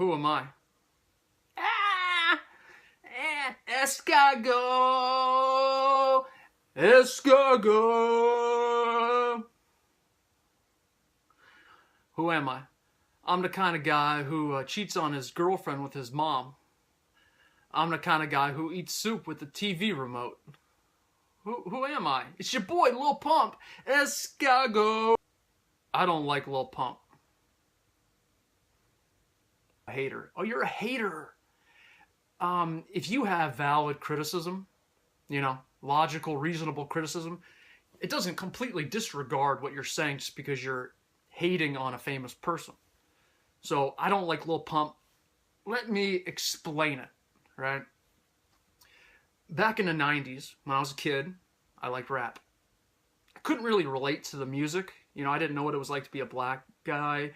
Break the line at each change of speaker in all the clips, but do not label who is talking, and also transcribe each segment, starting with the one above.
Who am I? Escargot! Escargot! Who am I? I'm the kind of guy who cheats on his girlfriend with his mom. I'm the kind of guy who eats soup with the TV remote. Who am I? It's your boy, Lil Pump. Escargot! I don't like Lil Pump. A hater. Oh, you're a hater. If you have valid criticism, logical, reasonable criticism, it doesn't completely disregard what you're saying just because you're hating on a famous person. So I don't like Lil Pump. Let me explain it, right? Back in the 90s, when I was a kid, I liked rap. I couldn't really relate to the music. I didn't know what it was like to be a black guy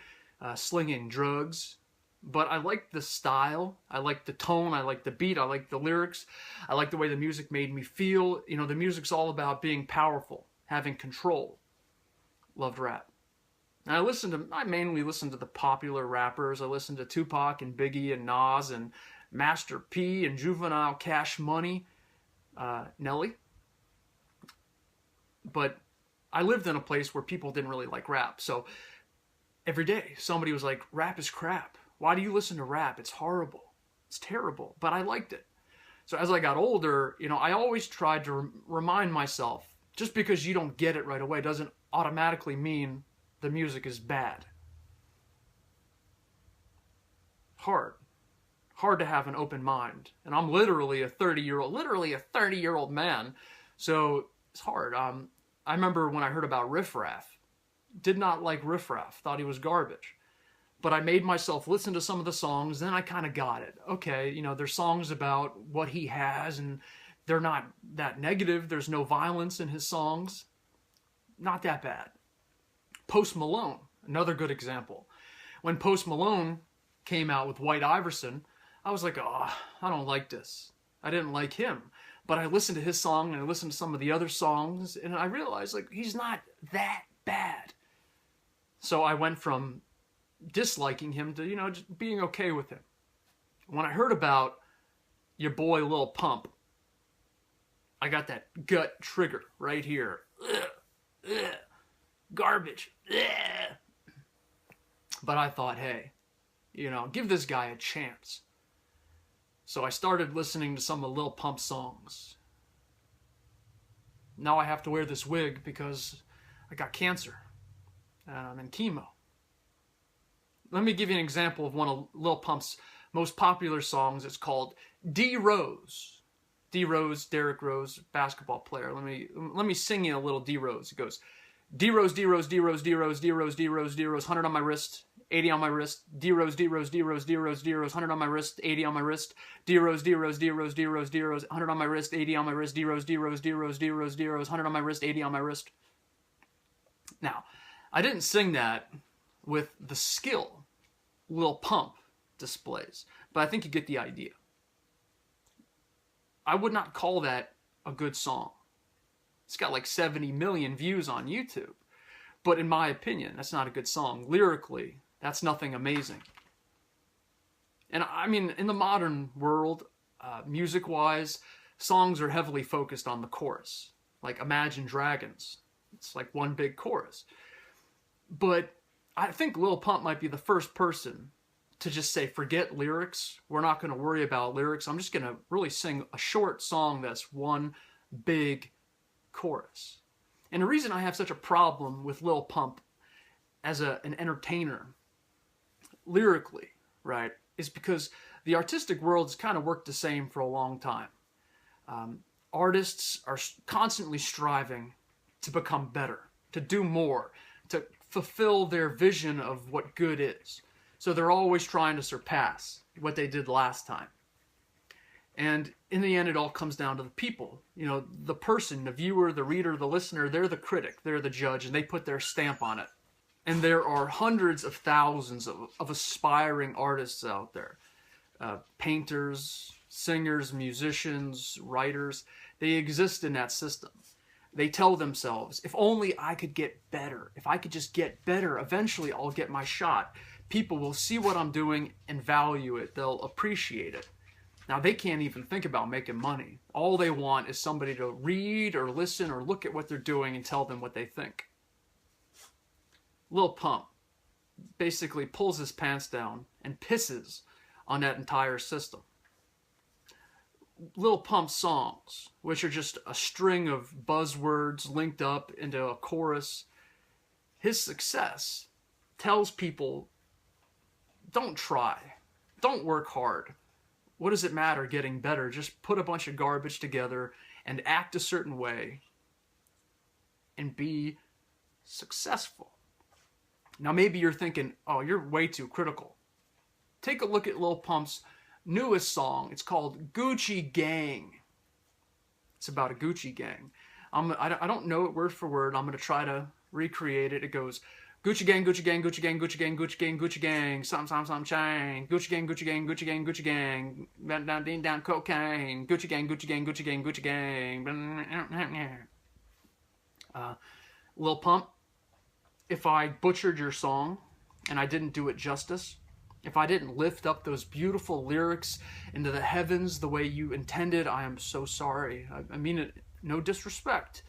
slinging drugs. But I liked the style, I liked the tone, I liked the beat, I liked the lyrics, I liked the way the music made me feel. The music's all about being powerful, having control. Loved rap. And I mainly listened to the popular rappers. I listened to Tupac and Biggie and Nas and Master P and Juvenile, Cash Money, Nelly. But I lived in a place where people didn't really like rap. So every day somebody was like, rap is crap. Why do you listen to rap? It's horrible. It's terrible. But I liked it. So as I got older, I always tried to remind myself, just because you don't get it right away doesn't automatically mean the music is bad. Hard to have an open mind. And I'm literally a 30-year-old man. So it's hard. I remember when I heard about Riff Raff, did not like Riff Raff, thought he was garbage. But I made myself listen to some of the songs, then I kind of got it. Okay, there's songs about what he has, and they're not that negative. There's no violence in his songs. Not that bad. Post Malone, another good example. When Post Malone came out with White Iverson, I was like, oh, I don't like this. I didn't like him. But I listened to his song, and I listened to some of the other songs, and I realized, he's not that bad. So I went from disliking him to, just being okay with him. When I heard about your boy Lil Pump, I got that gut trigger right here. Ugh, ugh, garbage. Ugh. But I thought, hey, give this guy a chance. So I started listening to some of Lil Pump's songs. Now I have to wear this wig because I got cancer and I'm in chemo. Let me give you an example of one of Lil Pump's most popular songs. It's called D Rose. D Rose, Derrick Rose, basketball player. Let me sing you a little D Rose. It goes, D Rose, D Rose, D Rose, D Rose, D Rose, D Rose, D Rose, 100 on my wrist, 80 on my wrist. D Rose, D Rose, D Rose, D Rose, D Rose, 100 on my wrist, 80 on my wrist. D Rose, D Rose, D Rose, D Rose, D Rose, 100 on my wrist, 80 on my wrist. D Rose, D Rose, D Rose, D Rose, D Rose, 100 on my wrist, 80 on my wrist. Now, I didn't sing that with the skill Lil Pump displays, but I think you get the idea. I would not call that a good song. It's got like 70 million views on YouTube, but in my opinion, that's not a good song. Lyrically, that's nothing amazing. And I mean, in the modern world, music-wise, songs are heavily focused on the chorus. Like Imagine Dragons. It's like one big chorus. But I think Lil Pump might be the first person to just say, forget lyrics. We're not going to worry about lyrics. I'm just going to really sing a short song that's one big chorus. And the reason I have such a problem with Lil Pump as an entertainer, lyrically, right, is because the artistic world has kind of worked the same for a long time. Artists are constantly striving to become better, to do more, to fulfill their vision of what good is. So they're always trying to surpass what they did last time. And in the end, it all comes down to the people. The person, the viewer, the reader, the listener, they're the critic, they're the judge, and they put their stamp on it. And there are hundreds of thousands of aspiring artists out there. Painters, singers, musicians, writers. They exist in that system. They tell themselves, if only I could get better, if I could just get better, eventually I'll get my shot. people will see what I'm doing and value it. They'll appreciate it. Now, they can't even think about making money. All they want is somebody to read or listen or look at what they're doing and tell them what they think. Lil Pump basically pulls his pants down and pisses on that entire system. Lil Pump songs, which are just a string of buzzwords linked up into a chorus, his success tells people, don't try, don't work hard. What does it matter getting better? Just put a bunch of garbage together and act a certain way and be successful. Now maybe you're thinking, oh, you're way too critical. Take a look at Lil Pump's newest song. It's called Gucci Gang. It's about a Gucci gang. I don't know it word for word. I'm going to try to recreate it. It goes, Gucci gang, Gucci gang, Gucci gang, Gucci gang, Gucci gang, Gucci gang, some chain. Gucci gang, Gucci gang, Gucci gang, Gucci gang, down, ding, down, cocaine. Gucci gang, Gucci gang, Gucci gang, Gucci gang. Lil Pump, if I butchered your song and I didn't do it justice, if I didn't lift up those beautiful lyrics into the heavens the way you intended, I am so sorry. I mean it, no disrespect.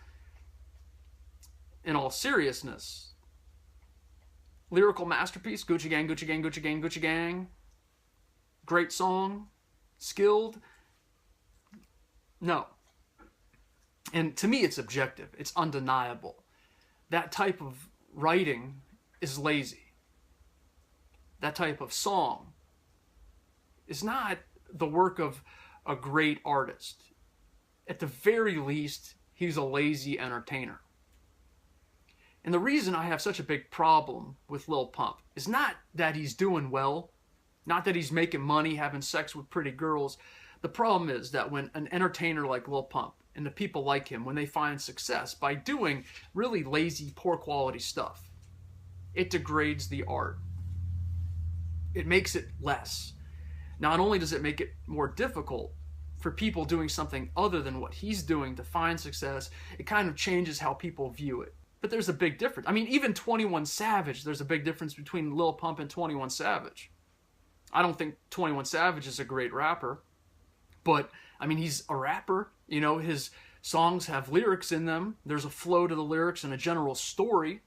In all seriousness, lyrical masterpiece, Gucci Gang, Gucci Gang, Gucci Gang, Gucci Gang. Great song, skilled. No. And to me, it's objective. It's undeniable. That type of writing is lazy. That type of song is not the work of a great artist. At the very least, he's a lazy entertainer. And the reason I have such a big problem with Lil Pump is not that he's doing well, not that he's making money, having sex with pretty girls. The problem is that when an entertainer like Lil Pump and the people like him, when they find success by doing really lazy, poor quality stuff, it degrades the art. It makes it less. Not only does it make it more difficult for people doing something other than what he's doing to find success, it kind of changes how people view it. But there's a big difference. I mean, even 21 Savage, there's a big difference between Lil Pump and 21 Savage. I don't think 21 Savage is a great rapper, but, I mean, he's a rapper. You know, his songs have lyrics in them. There's a flow to the lyrics and a general story.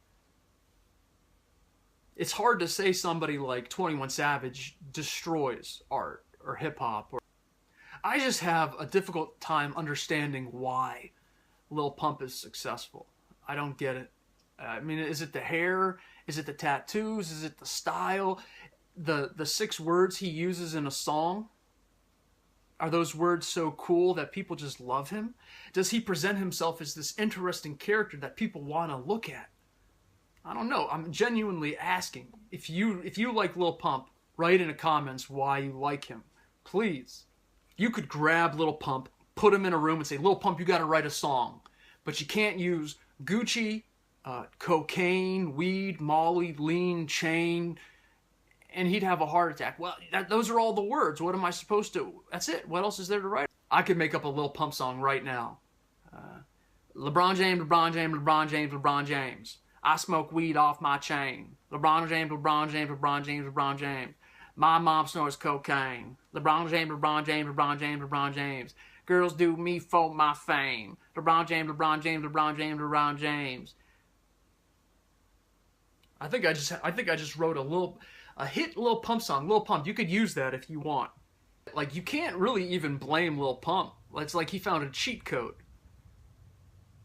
It's hard to say somebody like 21 Savage destroys art or hip-hop. I just have a difficult time understanding why Lil Pump is successful. I don't get it. I mean, is it the hair? Is it the tattoos? Is it the style? The 6 words he uses in a song? Are those words so cool that people just love him? Does he present himself as this interesting character that people want to look at? I don't know. I'm genuinely asking. If you like Lil Pump, write in the comments why you like him. Please. You could grab Lil Pump, put him in a room and say, Lil Pump, you got to write a song. But you can't use Gucci, cocaine, weed, Molly, lean, chain, and he'd have a heart attack. Well, those are all the words. What am I supposed to? That's it. What else is there to write? I could make up a Lil Pump song right now. LeBron James, LeBron James, LeBron James, LeBron James. I smoke weed off my chain. LeBron James, LeBron James, LeBron James, LeBron James. My mom snorts cocaine. LeBron James, LeBron James, LeBron James, LeBron James. Girls do me for my fame. LeBron James, LeBron James, LeBron James, LeBron James. I think I just wrote a hit Lil Pump song. Lil Pump, you could use that if you want. Like, you can't really even blame Lil Pump. It's like he found a cheat code.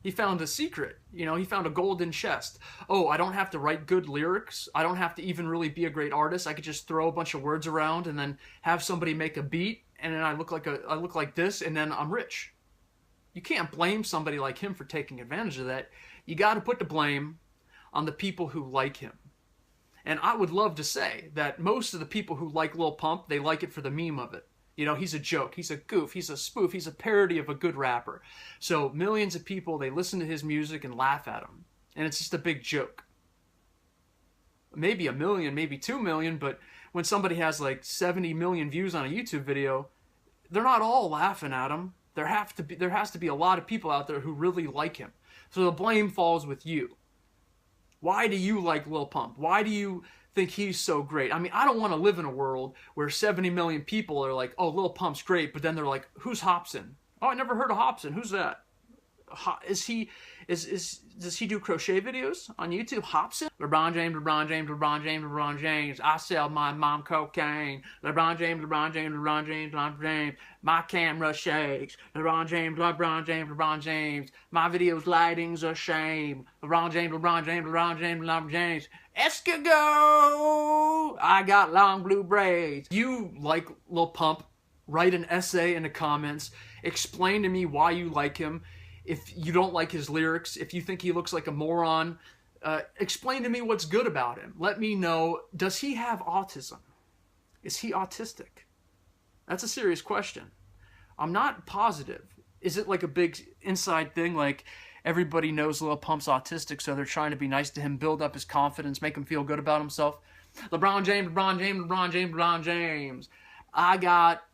He found a secret. You know, he found a golden chest. Oh, I don't have to write good lyrics. I don't have to even really be a great artist. I could just throw a bunch of words around and then have somebody make a beat, and then I look like this, and then I'm rich. You can't blame somebody like him for taking advantage of that. You got to put the blame on the people who like him. And I would love to say that most of the people who like Lil Pump, they like it for the meme of it. You know, he's a joke, he's a goof, he's a spoof, he's a parody of a good rapper. So millions of people, they listen to his music and laugh at him. And it's just a big joke. Maybe 1 million, maybe 2 million, but when somebody has like 70 million views on a YouTube video, they're not all laughing at him. There has to be a lot of people out there who really like him. So the blame falls with you. Why do you like Lil Pump? Why do you think he's so great. I mean, I don't want to live in a world where 70 million people are like, oh, Lil Pump's great, but then they're like, who's Hobson? Oh, I never heard of Hobson. Who's that? Does he do crochet videos on YouTube? Hobson? LeBron James, LeBron James, LeBron James, LeBron James. I sell my mom cocaine. LeBron James, LeBron James, LeBron James, LeBron James. My camera shakes. LeBron James, LeBron James, LeBron James. My videos lighting's a shame. LeBron James, LeBron James, LeBron James, LeBron James. Escargot! I got long blue braids. You like Lil Pump? Write an essay in the comments. Explain to me why you like him. If you don't like his lyrics, if you think he looks like a moron, explain to me what's good about him. Let me know, does he have autism? Is he autistic? That's a serious question. I'm not positive. Is it like a big inside thing, like everybody knows Lil Pump's autistic, so they're trying to be nice to him, build up his confidence, make him feel good about himself? LeBron James, LeBron James, LeBron James, LeBron James. I got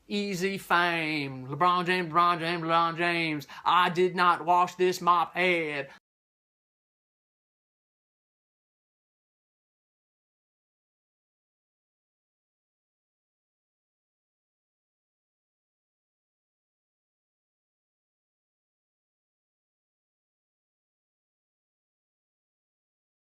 easy fame. LeBron James, LeBron James, LeBron James. I did not wash this mop head.